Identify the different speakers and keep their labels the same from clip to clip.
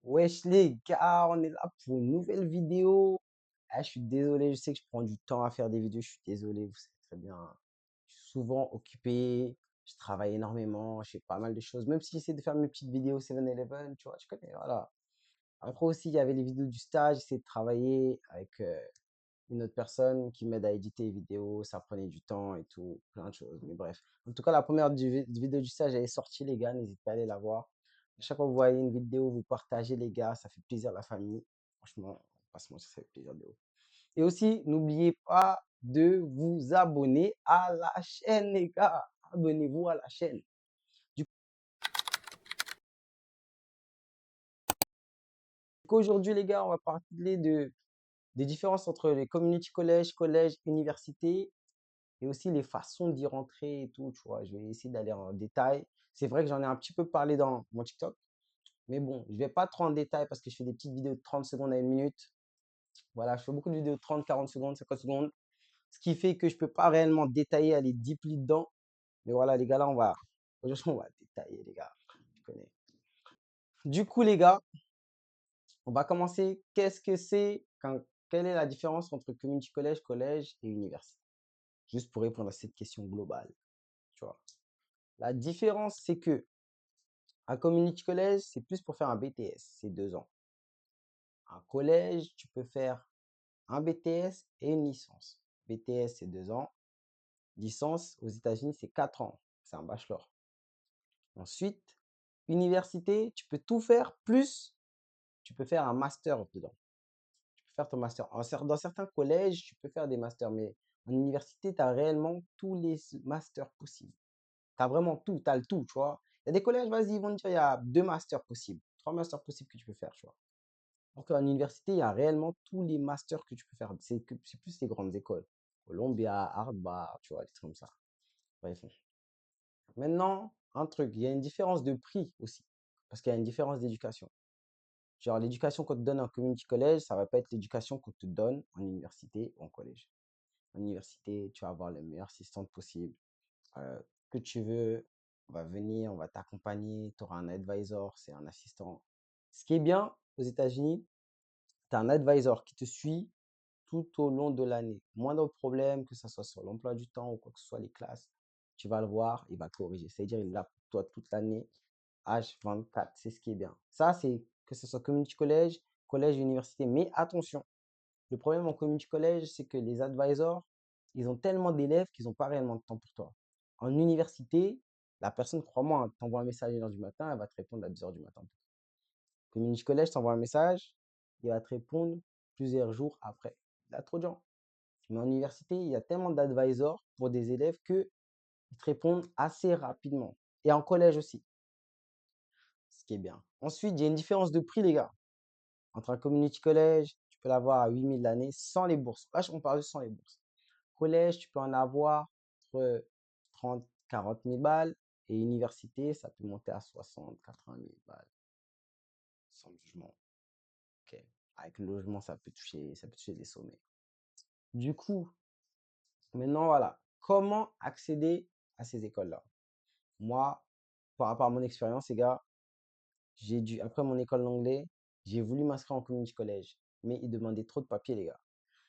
Speaker 1: Wesh les gars, on est là pour une nouvelle vidéo. Ah, je suis désolé, je sais que je prends du temps à faire des vidéos, je suis désolé, vous savez très bien. Je suis souvent occupé, je travaille énormément, je fais pas mal de choses. Même si j'essaie de faire mes petites vidéos 7-Eleven, tu vois, je connais, voilà. Après aussi, il y avait les vidéos du stage, j'essaie de travailler avec une autre personne qui m'aide à éditer les vidéos, ça prenait du temps et tout, plein de choses. Mais bref. En tout cas, la première vidéo du stage, elle est sortie, les gars, n'hésitez pas à aller la voir. À chaque fois que vous voyez une vidéo, vous partagez, les gars, ça fait plaisir à la famille. Franchement, on va pas se mentir, ça fait plaisir de ouf. Et aussi, n'oubliez pas de vous abonner à la chaîne, les gars. Abonnez-vous à la chaîne. Du coup, aujourd'hui, les gars, on va parler des différences entre les community college, collège, université et aussi les façons d'y rentrer et tout, tu vois. Je vais essayer d'aller en détail. C'est vrai que j'en ai un petit peu parlé dans mon TikTok, mais bon, je vais pas trop en détail parce que je fais des petites vidéos de 30 secondes à 1 minute. Voilà, je fais beaucoup de vidéos de 30, 40 secondes, 50 secondes, ce qui fait que je peux pas réellement détailler, aller deeply dedans. Mais voilà, les gars, là, aujourd'hui, on va détailler, les gars. Tu connais. Du coup, les gars, on va commencer. Quelle est la différence entre community college, collège et université? Juste pour répondre à cette question globale, tu vois. La différence, c'est que un community college, c'est plus pour faire un BTS, c'est 2 ans. Un collège, tu peux faire un BTS et une licence. BTS, c'est 2 ans. Licence, aux États-Unis, c'est 4 ans. C'est un bachelor. Ensuite, université, tu peux tout faire, plus tu peux faire un master dedans. Tu peux faire ton master. Dans certains collèges, tu peux faire des masters, mais en université, tu as réellement tous les masters possibles. Tu as vraiment tout, tu as le tout, tu vois. Il y a des collèges, vas-y, ils vont te dire, il y a 2 masters possibles, 3 masters possibles que tu peux faire, tu vois. Alors qu'en université, il y a réellement tous les masters que tu peux faire. C'est plus les grandes écoles. Columbia, Harvard, tu vois, des trucs comme ça. Bref. Maintenant, un truc, il y a une différence de prix aussi. Parce qu'il y a une différence d'éducation. Genre, l'éducation qu'on te donne en community college, ça va pas être l'éducation qu'on te donne en université ou en collège. En université, tu vas avoir le meilleur assistante possible. euh, que tu veux, on va venir, on va t'accompagner, tu auras un advisor, c'est un assistant. Ce qui est bien aux États-Unis, tu as un advisor qui te suit tout au long de l'année. Moindre problème, que ce soit sur l'emploi du temps ou quoi que ce soit, les classes, tu vas le voir, il va corriger. C'est-à-dire, il est là pour toi toute l'année, H24, c'est ce qui est bien. Ça, c'est que ce soit community college, collège, université. Mais attention, le problème en community college, c'est que les advisors, ils ont tellement d'élèves qu'ils n'ont pas réellement de temps pour toi. En université, la personne, crois-moi, hein, t'envoie un message à 1h du matin, elle va te répondre à 2h du matin. Community college, t'envoie un message, il va te répondre plusieurs jours après. Il a trop de gens. Mais en université, il y a tellement d'advisors pour des élèves qu'ils te répondent assez rapidement. Et en collège aussi, ce qui est bien. Ensuite, il y a une différence de prix, les gars. Entre un community college, tu peux l'avoir à 8 000 l'année sans les bourses. Là, on parle juste sans les bourses. Collège, tu peux en avoir entre 30, 40 000 balles. Et université, ça peut monter à 60, 80 000 balles. Sans logement. Ok. Avec le logement, ça peut toucher des sommets. Du coup, maintenant, voilà. Comment accéder à ces écoles-là? Moi, par rapport à mon expérience, les gars, après mon école d'anglais, j'ai voulu m'inscrire en community college. Mais ils demandaient trop de papiers, les gars.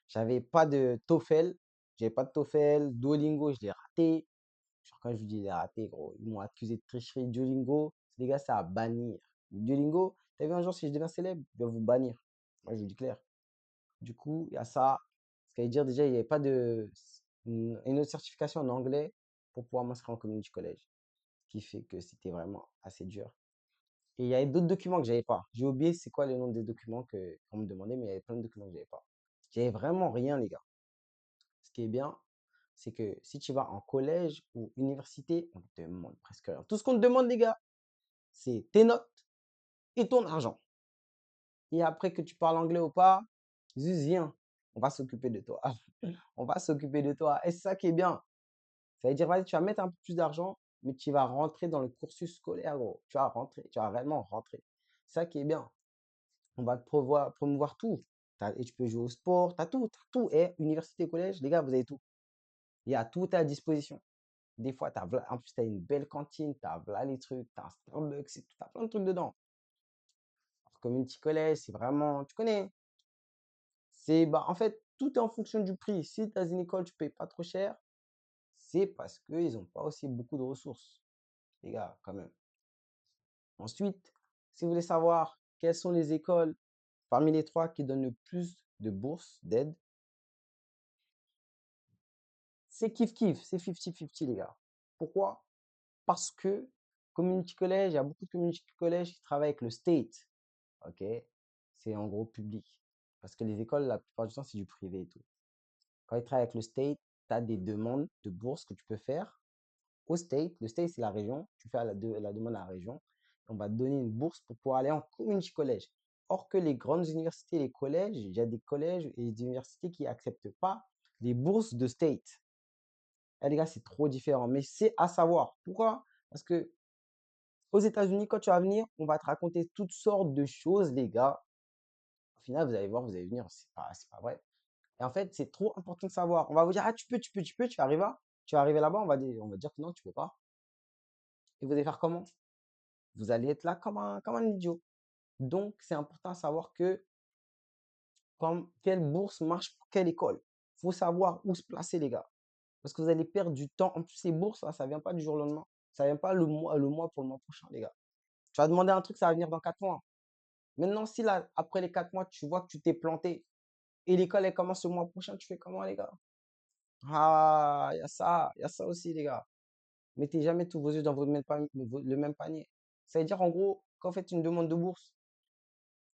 Speaker 1: J'avais pas de TOEFL. J'avais pas de TOEFL. Duolingo, je l'ai raté. Genre, quand je vous dis les raté, gros, ils m'ont accusé de tricherie. Duolingo, les gars, c'est à bannir. Duolingo, t'as vu un jour, si je deviens célèbre, ils vont vous bannir. Moi, je vous dis clair. Du coup, il y a ça. Ce qui veut dire déjà, il n'y avait pas une autre certification en anglais pour pouvoir m'inscrire en community college. Ce qui fait que c'était vraiment assez dur. Et il y avait d'autres documents que j'avais pas. J'ai oublié c'est quoi le nom des documents qu'on me demandait, mais il y avait plein de documents que j'avais pas. J'avais vraiment rien, les gars. Ce qui est bien, c'est que si tu vas en collège ou université, on te demande presque rien. Tout ce qu'on te demande, les gars, c'est tes notes et ton argent. Et après que tu parles anglais ou pas, juste viens, on va s'occuper de toi. On va s'occuper de toi. Et c'est ça qui est bien. Ça veut dire, vas-y, tu vas mettre un peu plus d'argent, mais tu vas rentrer dans le cursus scolaire, gros. Tu vas rentrer, tu vas réellement rentrer. C'est ça qui est bien. On va te promouvoir tout. Et tu peux jouer au sport, tu as tout, t'as tout. Et université, collège, les gars, vous avez tout. Il y a tout à disposition. Des fois, en plus, tu as une belle cantine, tu as les trucs, tu as un Starbucks, tu as plein de trucs dedans. Community college, c'est vraiment, tu connais, bah, en fait, tout est en fonction du prix. Si tu as une école, tu payes pas trop cher, c'est parce qu'ils n'ont pas aussi beaucoup de ressources, les gars, quand même. Ensuite, si vous voulez savoir quelles sont les écoles parmi les trois qui donnent le plus de bourses, d'aide, c'est kiff-kiff, c'est 50-50, les gars. Pourquoi? Parce que community college, il y a beaucoup de community college qui travaillent avec le state, ok? C'est en gros public. Parce que les écoles, la plupart du temps, c'est du privé et tout. Quand ils travaillent avec le state, tu as des demandes de bourse que tu peux faire au state. Le state, c'est la région. Tu fais la demande à la région. On va te donner une bourse pour pouvoir aller en community college. Or que les grandes universités, les collèges, il y a des collèges et des universités qui n'acceptent pas les bourses de state. Eh, les gars, c'est trop différent. Mais c'est à savoir. Pourquoi? Parce que aux États-Unis, quand tu vas venir, on va te raconter toutes sortes de choses, les gars. Au final, vous allez voir, vous allez venir, c'est pas vrai. Et en fait, c'est trop important de savoir. On va vous dire, ah, tu vas arriver là-bas, on va dire que non, tu peux pas. Et vous allez faire comment? Vous allez être là comme un idiot. Donc, c'est important à savoir quelle bourse marche pour quelle école. Il faut savoir où se placer, les gars. Parce que vous allez perdre du temps. En plus, ces bourses, là, ça ne vient pas du jour au lendemain. Ça ne vient pas le mois pour le mois prochain, les gars. Tu vas demander un truc, ça va venir dans 4 mois. Maintenant, si là, après les 4 mois, tu vois que tu t'es planté et l'école, elle commence le mois prochain, tu fais comment, les gars? Ah, il y a ça aussi, les gars. Mettez jamais tous vos œufs dans le même panier. Ça veut dire, en gros, quand vous faites une demande de bourse,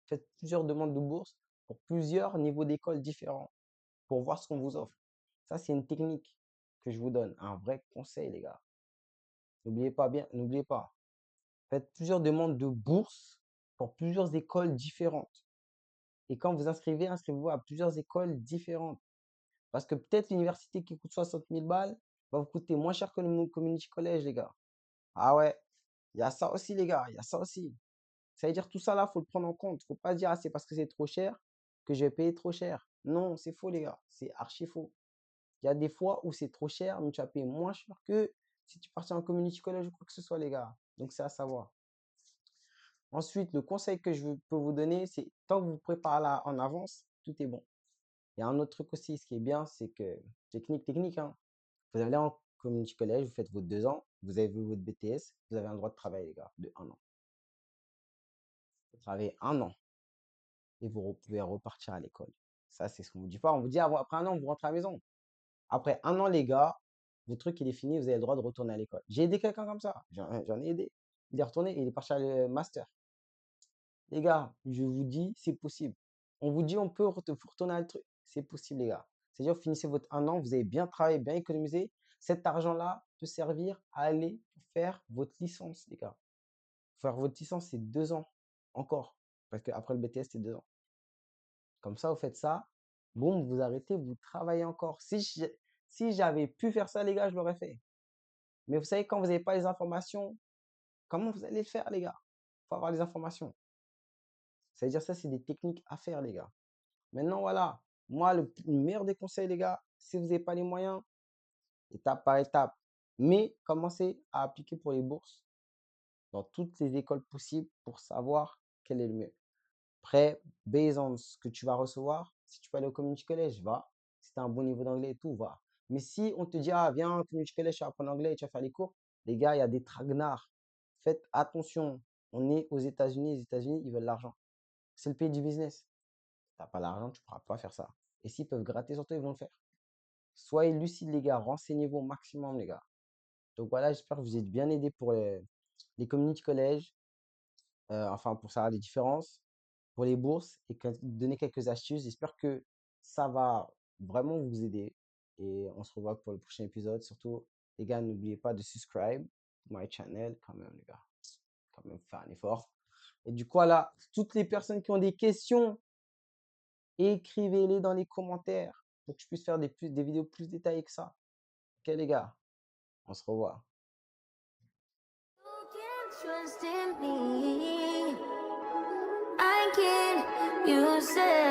Speaker 1: faites plusieurs demandes de bourse pour plusieurs niveaux d'école différents pour voir ce qu'on vous offre. Ça, c'est une technique que je vous donne. Un vrai conseil, les gars. N'oubliez pas. Faites plusieurs demandes de bourse pour plusieurs écoles différentes. Et quand vous inscrivez, inscrivez-vous à plusieurs écoles différentes. Parce que peut-être l'université qui coûte 60 000 balles va vous coûter moins cher que le community college, les gars. Ah ouais, il y a ça aussi, les gars, il y a ça aussi. Ça veut dire tout ça là, faut le prendre en compte. Faut pas dire, ah, c'est parce que c'est trop cher que je vais payer trop cher. Non, c'est faux, les gars. C'est archi faux. Il y a des fois où c'est trop cher, mais tu vas payer moins cher que si tu partais en community college ou quoi que ce soit, les gars. Donc, c'est à savoir. Ensuite, le conseil que peux vous donner, c'est tant que vous préparez là en avance, tout est bon. Il y a un autre truc aussi, ce qui est bien, c'est que, technique, hein. Vous allez en community college, vous faites vos 2 ans, vous avez votre BTS, vous avez un droit de travail, les gars, de 1 an. Vous travaillez 1 an et vous pouvez repartir à l'école. Ça, c'est ce qu'on vous dit pas. On vous dit, après 1 an, vous rentrez à la maison. Après 1 an, les gars, le truc, il est fini, vous avez le droit de retourner à l'école. J'ai aidé quelqu'un comme ça. J'en ai aidé. Il est retourné et il est parti à le master. Les gars, je vous dis, c'est possible. On vous dit, on peut retourner à le truc. C'est possible, les gars. C'est-à-dire, vous finissez votre 1 an, vous avez bien travaillé, bien économisé. Cet argent-là peut servir à aller faire votre licence, les gars. Faire votre licence, c'est 2 ans encore. Parce qu'après le BTS, c'est 2 ans. Comme ça, vous faites ça. Boum, vous arrêtez, vous travaillez encore. Si j'avais pu faire ça, les gars, je l'aurais fait. Mais vous savez, quand vous n'avez pas les informations, comment vous allez le faire, les gars? Il faut avoir les informations. Ça veut dire ça, c'est des techniques à faire, les gars. Maintenant, voilà. Moi, le meilleur des conseils, les gars, si vous n'avez pas les moyens, étape par étape. Mais commencez à appliquer pour les bourses dans toutes les écoles possibles pour savoir quel est le mieux. Après, based on ce que tu vas recevoir, si tu peux aller au community college, va. Si tu as un bon niveau d'anglais et tout, va. Mais si on te dit, ah, viens au community college, tu vas apprendre l'anglais et tu vas faire les cours, les gars, il y a des tragnards. Faites attention. On est aux États-Unis. Les États-Unis, ils veulent l'argent. C'est le pays du business. Tu n'as pas l'argent, tu ne pourras pas faire ça. Et s'ils peuvent gratter sur toi, ils vont le faire. Soyez lucides, les gars. Renseignez-vous au maximum, les gars. Donc voilà, j'espère que vous êtes bien aidés pour les community college. Enfin, pour savoir les différences pour les bourses et donner quelques astuces. J'espère que ça va vraiment vous aider. Et on se revoit pour le prochain épisode. Surtout, les gars, n'oubliez pas de subscribe to my channel quand même, les gars. Quand même faire un effort. Et du coup, voilà, toutes les personnes qui ont des questions, écrivez-les dans les commentaires pour que je puisse faire des vidéos plus détaillées que ça. Ok, les gars, on se revoit.
Speaker 2: Trust in me. I can't, you said.